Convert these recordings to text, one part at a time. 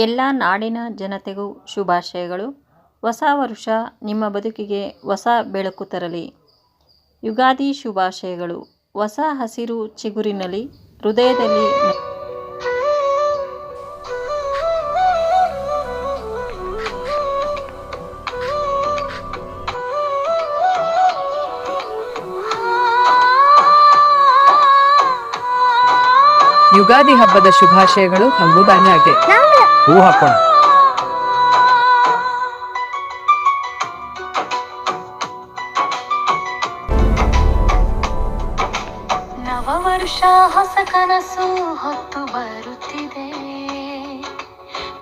ಎಲ್ಲ ನಾಡಿನ ಜನತೆಗೂ ಶುಭಾಶಯಗಳು. ಹೊಸ ವರುಷ ನಿಮ್ಮ ಬದುಕಿಗೆ ಹೊಸ ಬೆಳಕು ತರಲಿ. ಯುಗಾದಿ ಶುಭಾಶಯಗಳು. ಹೊಸ ಹಸಿರು ಚಿಗುರಿನಲಿ ಹೃದಯದಲ್ಲಿ ಯುಗಾದಿ ಹಬ್ಬದ ಶುಭಾಶಯಗಳು ಎಂಬುದಾಗಿ ಹೂ ಹಾಕೋಣ. ನವವರ್ಷ ಹೊಸ ಕನಸು ಹೊತ್ತು ಬರುತ್ತಿದೆ.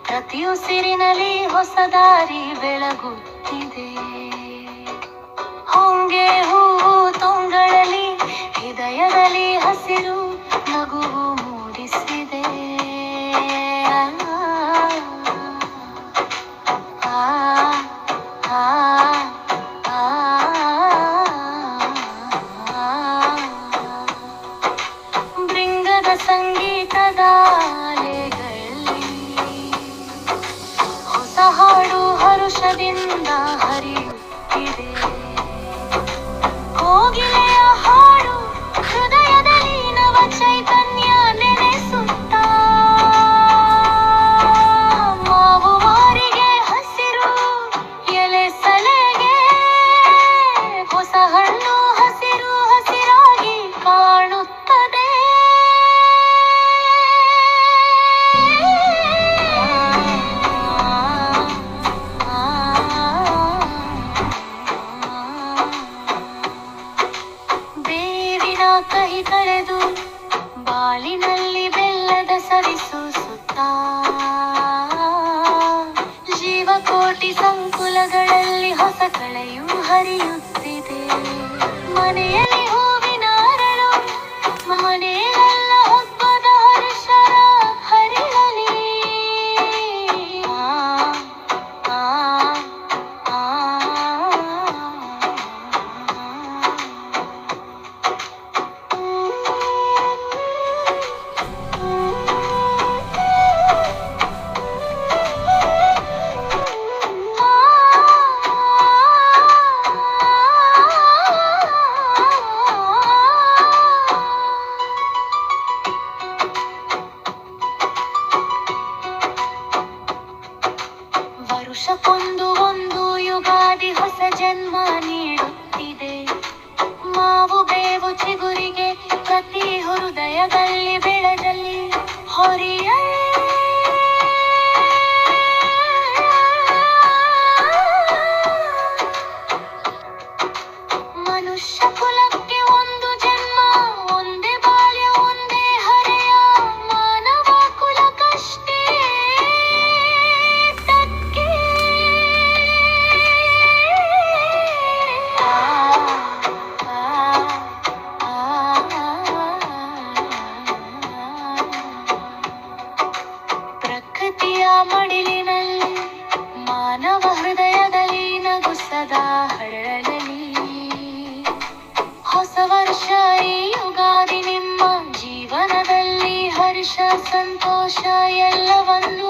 ಪ್ರತಿ ಉಸಿರಿನಲ್ಲಿ ಹೊಸ ದಾರಿ ಬೆಳಗುತ್ತಿದೆ. ಹೊಂಗೆ ಹೂವು ತುಂಗಳಲ್ಲಿ ಹೃದಯದಲ್ಲಿ ಹಸಿರು ನಗುವು ಮೂಡಿಸಿದೆ. ಬೃಂಗದ ಸಂಗೀತದ ಅಲೆಗಳಲ್ಲಿ ಹೊಸ ಹಾಡು ಹರುಷದಿಂದ ಹರಿಯುತ್ತಿದೆ. ಕೋಗಿಲೆಯ ಹಾಡು ಹೃದಯದಲ್ಲಿ ನವ ಚೈತನ್ಯ ನೆನೆಸುತ್ತ. ಮಾವು ಮಾರಿಗೆ ಹಸಿರು ಎಲೆ ಸಲೆಗೆ ಹೊಸ ಹಣ್ಣು ಹಸಿರು ಹಸಿರಾಗಿ ಕಾಣುತ್ತದೆ. ಬೇವಿನ ಕಹಿ ಕಳೆದು ಬಾಳಿನಲ್ಲಿ ಬೆಲ್ಲದ ಸವಿಸೂಸುತ್ತ. ಜೀವಕೋಟಿ ಸಂಕುಲಗಳಲ್ಲಿ ಹೊಸ ಕಳೆಯು ಹರಿಯುತ್ತಿದೆ. ಮನೆಯಲ್ಲಿ ಹೂವಿನ ಅರಳು ಮನೆಯಲ್ಲ ಹಬ್ಬದ ಹರ್ಷರ ಹರಿಯಲಿ. ವರುಷಕ್ಕೊಂದು ಒಂದು ಯುಗಾದಿ ಹೊಸ ಜನ್ಮ ನೀಡುತ್ತಿದೆ. ಮಾವು ಬೇವು ಚಿಗುರಿಗೆ ಪ್ರತಿ ಹೃದಯದಲ್ಲಿ ಬೆಳಗಲಿ ಹೊರಿಯಲಿ. ಮನುಷ್ಯ ಕುಲಕ್ಕೆ ಒಂದು ಜನ್ಮ ಒಂದೇ ಬಾಲ್ಯ ಒಂದೇ ಹರೆಯ. ಮಾನವ ಕುಲಕ್ಕಷ್ಟೇ ತಕ್ಕೆ. ಪ್ರಕೃತಿಯ ಮಡಿಲಿನಲ್ಲಿ ಮಾನವ ಹೃದಯದಲ್ಲಿ ನಗು ಸದಾ ಹರಳಲಿ. ಹೊಸ ವರ್ಷ ಈ ಯುಗಾದಿ ನಿಮ್ಮ ಜೀವನದಲ್ಲಿ ಹರ್ಷ ಸಂತೋಷ ಎಲ್ಲವನ್ನು